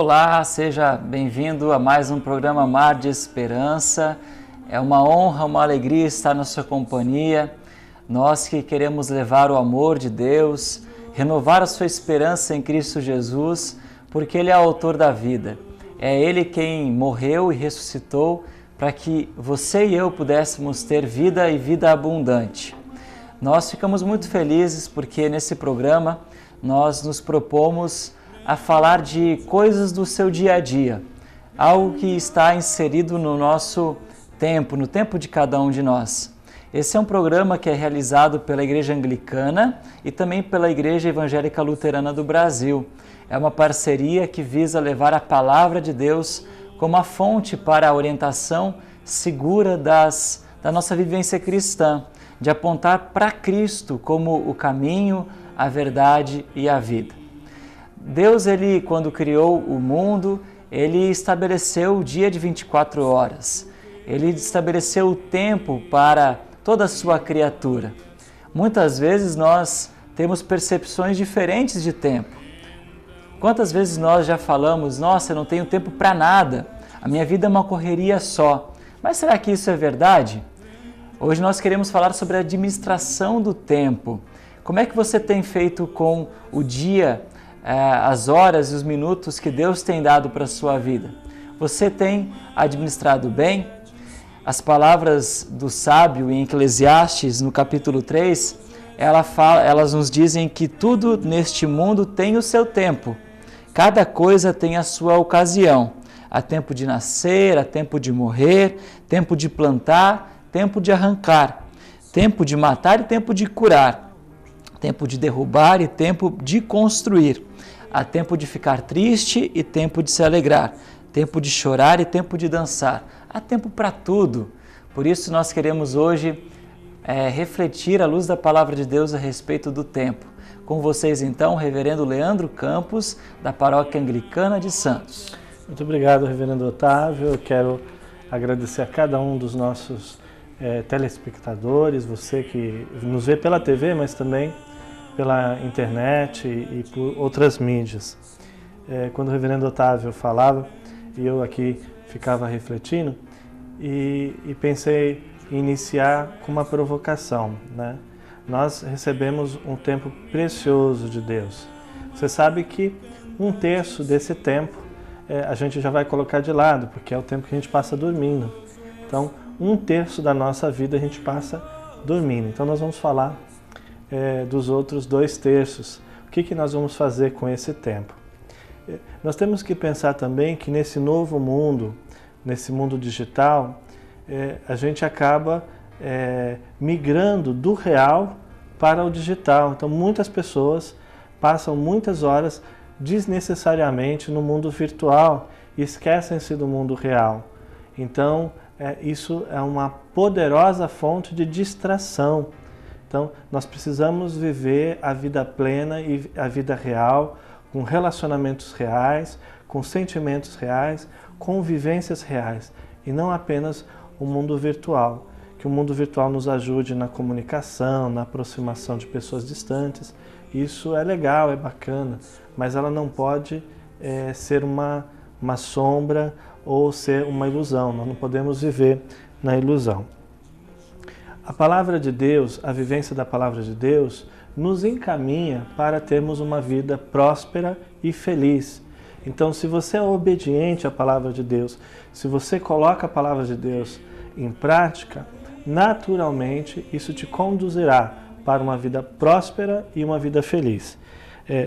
Olá, seja bem-vindo a mais um programa Mar de Esperança. É uma honra, uma alegria estar na sua companhia. Nós que queremos levar o amor de Deus, renovar a sua esperança em Cristo Jesus, porque Ele é o autor da vida. É Ele quem morreu e ressuscitou para que você e eu pudéssemos ter vida e vida abundante. Nós ficamos muito felizes porque nesse programa nós nos propomos a falar de coisas do seu dia a dia, algo que está inserido no nosso tempo, no tempo de cada um de nós. Esse é um programa que é realizado pela Igreja Anglicana e também pela Igreja Evangélica Luterana do Brasil. É uma parceria que visa levar a palavra de Deus como a fonte para a orientação segura da nossa vivência cristã, de apontar para Cristo como o caminho, a verdade e a vida. Deus, Ele, quando criou o mundo, Ele estabeleceu o dia de 24 horas. Ele estabeleceu o tempo para toda a sua criatura. Muitas vezes nós temos percepções diferentes de tempo. Quantas vezes nós já falamos, nossa, eu não tenho tempo para nada, a minha vida é uma correria só. Mas será que isso é verdade? Hoje nós queremos falar sobre a administração do tempo. Como é que você tem feito com o dia, as horas e os minutos que Deus tem dado para a sua vida? Você tem administrado bem? As palavras do sábio em Eclesiastes, no capítulo 3, elas nos dizem que tudo neste mundo tem o seu tempo. Cada coisa tem a sua ocasião. Há tempo de nascer, há tempo de morrer, tempo de plantar, tempo de arrancar, tempo de matar e tempo de curar, tempo de derrubar e tempo de construir. Há tempo de ficar triste e tempo de se alegrar, tempo de chorar e tempo de dançar. Há tempo para tudo. Por isso nós queremos hoje refletir à luz da Palavra de Deus a respeito do tempo. Com vocês então, o Reverendo Leandro Campos, da Paróquia Anglicana de Santos. Muito obrigado, Reverendo Otávio. Eu quero agradecer a cada um dos nossos telespectadores, você que nos vê pela TV, mas também pela internet e por outras mídias. Quando o Reverendo Otávio falava, e eu aqui ficava refletindo, e pensei em iniciar com uma provocação, né? Nós recebemos um tempo precioso de Deus. Você sabe que 1/3 desse tempo a gente já vai colocar de lado, porque é o tempo que a gente passa dormindo. Então, 1/3 da nossa vida a gente passa dormindo. Então, nós vamos falar dos outros 2/3. O que nós vamos fazer com esse tempo? Nós temos que pensar também que nesse novo mundo, nesse mundo digital, a gente acaba migrando do real para o digital. Então, muitas pessoas passam muitas horas desnecessariamente no mundo virtual e esquecem-se do mundo real. Então, isso é uma poderosa fonte de distração. Então, nós precisamos viver a vida plena e a vida real, com relacionamentos reais, com sentimentos reais, com vivências reais, e não apenas o mundo virtual. Que o mundo virtual nos ajude na comunicação, na aproximação de pessoas distantes. Isso é legal, é bacana, mas ela não pode ser uma sombra ou ser uma ilusão. Nós não podemos viver na ilusão. A palavra de Deus, a vivência da palavra de Deus, nos encaminha para termos uma vida próspera e feliz. Então, se você é obediente à palavra de Deus, se você coloca a palavra de Deus em prática, naturalmente isso te conduzirá para uma vida próspera e uma vida feliz.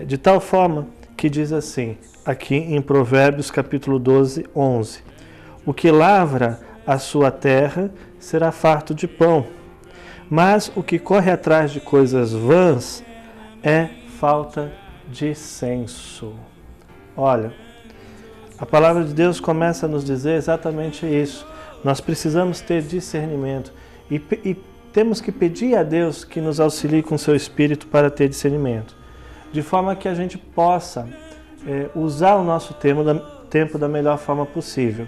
De tal forma que diz assim, aqui em Provérbios capítulo 12, 11: o que lavra a sua terra será farto de pão, mas o que corre atrás de coisas vãs é falta de senso. Olha, a palavra de Deus começa a nos dizer exatamente isso. Nós precisamos ter discernimento e temos que pedir a Deus que nos auxilie com seu Espírito para ter discernimento, de forma que a gente possa usar o nosso tempo da melhor forma possível.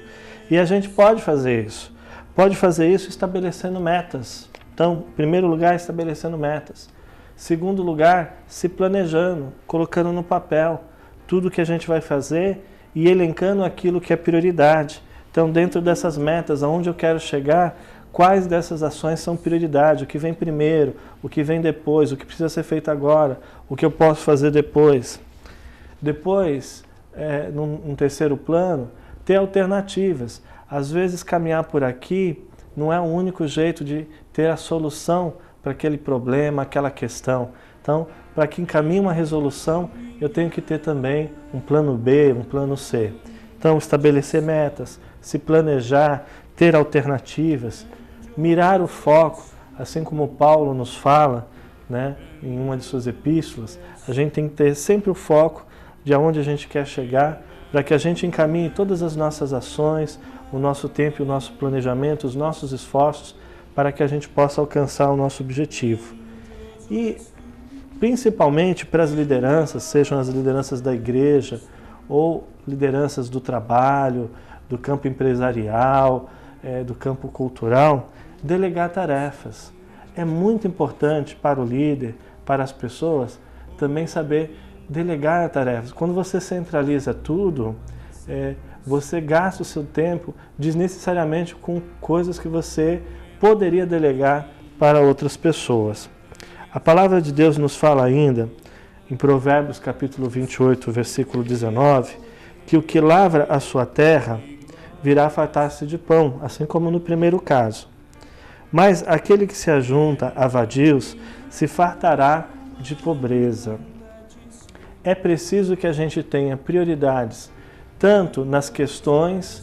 E a gente pode fazer isso. Pode fazer isso estabelecendo metas. Então, em primeiro lugar, estabelecendo metas. Segundo lugar, se planejando, colocando no papel tudo que a gente vai fazer e elencando aquilo que é prioridade. Então, dentro dessas metas, aonde eu quero chegar, quais dessas ações são prioridade, o que vem primeiro, o que vem depois, o que precisa ser feito agora, o que eu posso fazer depois. Depois, num terceiro plano, ter alternativas. Às vezes, caminhar por aqui não é o único jeito de ter a solução para aquele problema, aquela questão. Então, para que encaminhe uma resolução, eu tenho que ter também um plano B, um plano C. Então, estabelecer metas, se planejar, ter alternativas, mirar o foco, assim como Paulo nos fala, né, em uma de suas epístolas, a gente tem que ter sempre o foco de aonde a gente quer chegar, para que a gente encaminhe todas as nossas ações, o nosso tempo e o nosso planejamento, os nossos esforços, para que a gente possa alcançar o nosso objetivo. E, principalmente para as lideranças, sejam as lideranças da igreja ou lideranças do trabalho, do campo empresarial, do campo cultural, delegar tarefas. É muito importante para o líder, para as pessoas, também saber delegar tarefas. Quando você centraliza tudo, você gasta o seu tempo desnecessariamente com coisas que você poderia delegar para outras pessoas. A palavra de Deus nos fala ainda, em Provérbios capítulo 28, versículo 19, que o que lavra a sua terra virá fartar-se de pão, assim como no primeiro caso. Mas aquele que se ajunta a vadios se fartará de pobreza. É preciso que a gente tenha prioridades, tanto nas questões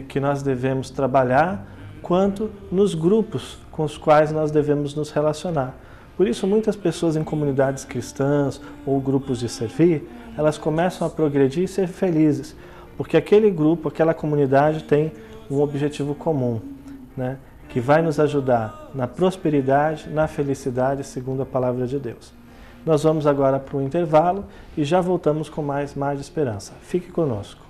que nós devemos trabalhar, quanto nos grupos com os quais nós devemos nos relacionar. Por isso, muitas pessoas em comunidades cristãs ou grupos de servir, elas começam a progredir e ser felizes, porque aquele grupo, aquela comunidade tem um objetivo comum, né, que vai nos ajudar na prosperidade, na felicidade, segundo a palavra de Deus. Nós vamos agora para um intervalo e já voltamos com mais Mar de Esperança. Fique conosco.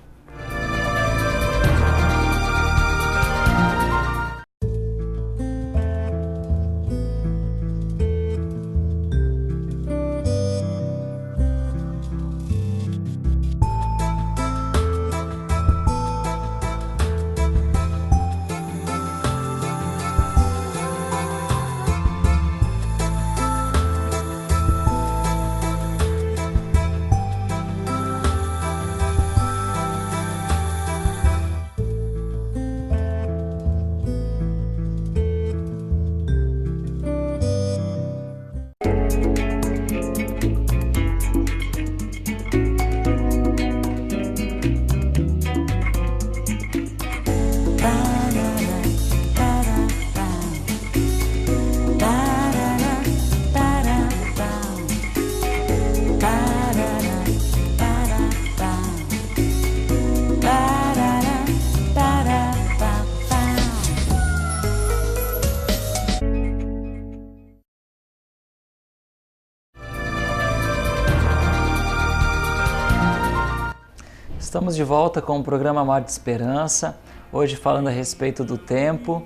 Estamos de volta com o programa Mar de Esperança, hoje falando a respeito do tempo.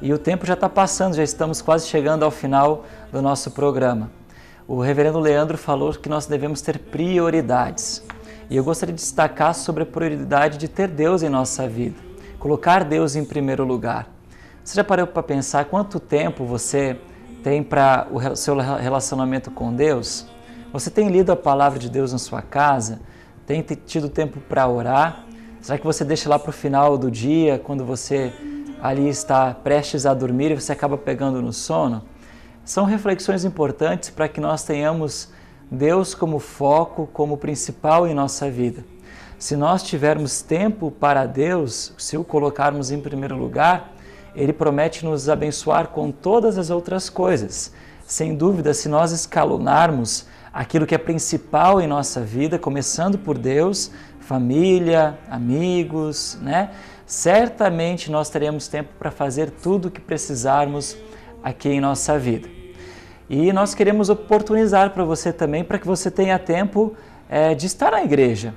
E o tempo já está passando, já estamos quase chegando ao final do nosso programa. O reverendo Leandro falou que nós devemos ter prioridades. E eu gostaria de destacar sobre a prioridade de ter Deus em nossa vida, colocar Deus em primeiro lugar. Você já parou para pensar quanto tempo você tem para o seu relacionamento com Deus? Você tem lido a palavra de Deus na sua casa? Tem tido tempo para orar? Será que você deixa lá para o final do dia, quando você ali está prestes a dormir e você acaba pegando no sono? São reflexões importantes para que nós tenhamos Deus como foco, como principal em nossa vida. Se nós tivermos tempo para Deus, se o colocarmos em primeiro lugar, Ele promete nos abençoar com todas as outras coisas. Sem dúvida, se nós escalonarmos aquilo que é principal em nossa vida, começando por Deus, família, amigos, né? Certamente nós teremos tempo para fazer tudo o que precisarmos aqui em nossa vida. E nós queremos oportunizar para você também, para que você tenha tempo de estar na igreja.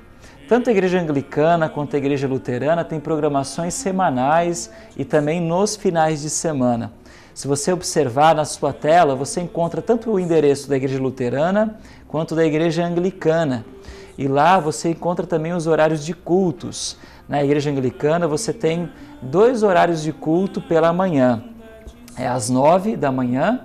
Tanto a igreja anglicana quanto a igreja luterana tem programações semanais e também nos finais de semana. Se você observar na sua tela, você encontra tanto o endereço da igreja luterana quanto da igreja anglicana. e lá você encontra também os horários de cultos. Na Igreja Anglicana você tem 2 horários de culto pela manhã, às 9 da manhã,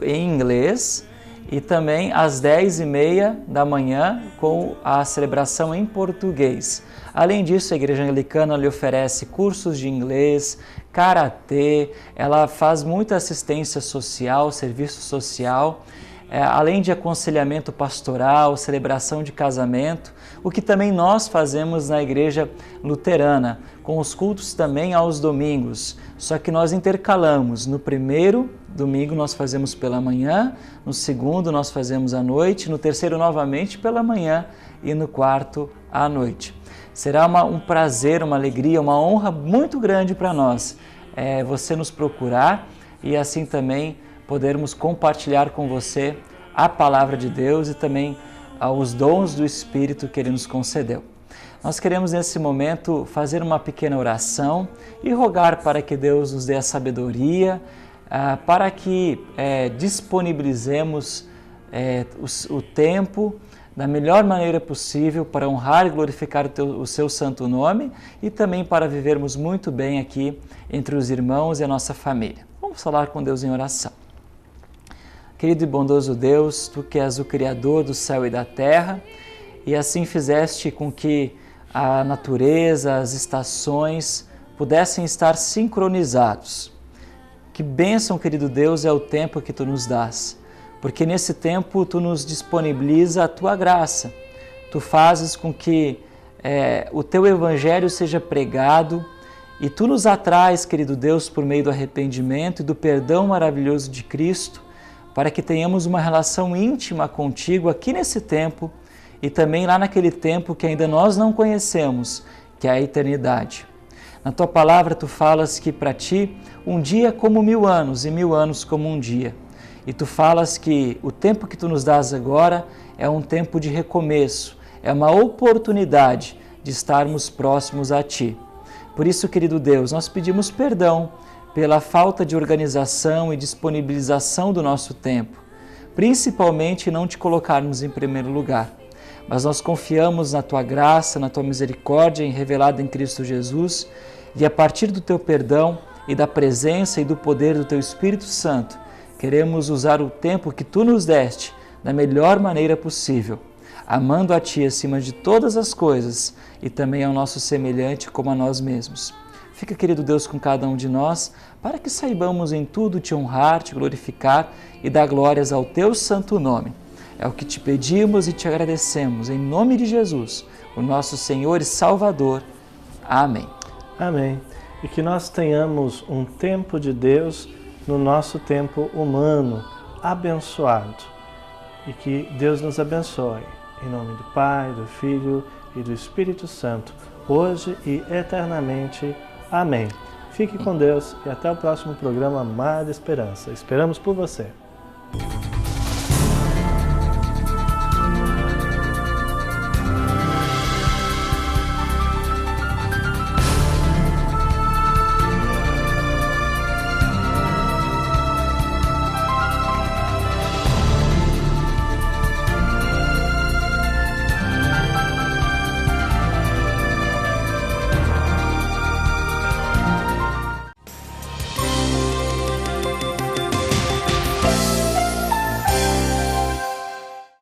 em inglês, e também às 10h30 da manhã com a celebração em português. Além disso, a Igreja Anglicana lhe oferece cursos de inglês, karatê, ela faz muita assistência social, serviço social, além de aconselhamento pastoral, celebração de casamento, o que também nós fazemos na Igreja Luterana, com os cultos também aos domingos, só que nós intercalamos. No primeiro domingo nós fazemos pela manhã, no segundo nós fazemos à noite, no terceiro novamente pela manhã e no quarto à noite. Será um prazer, uma alegria, uma honra muito grande para nós você nos procurar e assim também podermos compartilhar com você a palavra de Deus e também os dons do Espírito que Ele nos concedeu. Nós queremos nesse momento fazer uma pequena oração e rogar para que Deus nos dê a sabedoria, para que disponibilizemos o tempo da melhor maneira possível para honrar e glorificar o seu santo nome e também para vivermos muito bem aqui entre os irmãos e a nossa família. Vamos falar com Deus em oração. Querido e bondoso Deus, Tu que és o Criador do céu e da terra, e assim fizeste com que a natureza, as estações pudessem estar sincronizados. Que bênção, querido Deus, é o tempo que Tu nos dás, porque nesse tempo Tu nos disponibiliza a Tua graça. Tu fazes com que o Teu Evangelho seja pregado e Tu nos atrais, querido Deus, por meio do arrependimento e do perdão maravilhoso de Cristo, para que tenhamos uma relação íntima contigo aqui nesse tempo e também lá naquele tempo que ainda nós não conhecemos, que é a eternidade. Na Tua palavra Tu falas que para Ti um dia é como 1000 anos e 1000 anos como um dia. E Tu falas que o tempo que Tu nos dás agora é um tempo de recomeço, é uma oportunidade de estarmos próximos a Ti. Por isso, querido Deus, nós pedimos perdão pela falta de organização e disponibilização do nosso tempo, principalmente não Te colocarmos em primeiro lugar. Mas nós confiamos na Tua graça, na Tua misericórdia revelada em Cristo Jesus, e a partir do Teu perdão e da presença e do poder do Teu Espírito Santo, queremos usar o tempo que Tu nos deste da melhor maneira possível, amando a Ti acima de todas as coisas e também ao nosso semelhante como a nós mesmos. Fica, querido Deus, com cada um de nós, para que saibamos em tudo Te honrar, Te glorificar e dar glórias ao Teu santo nome. É o que Te pedimos e Te agradecemos, em nome de Jesus, o nosso Senhor e Salvador. Amém. Amém. E que nós tenhamos um tempo de Deus no nosso tempo humano, abençoado. E que Deus nos abençoe. Em nome do Pai, do Filho e do Espírito Santo, hoje e eternamente. Amém. Fique com Deus e até o próximo programa Mar de Esperança. Esperamos por você.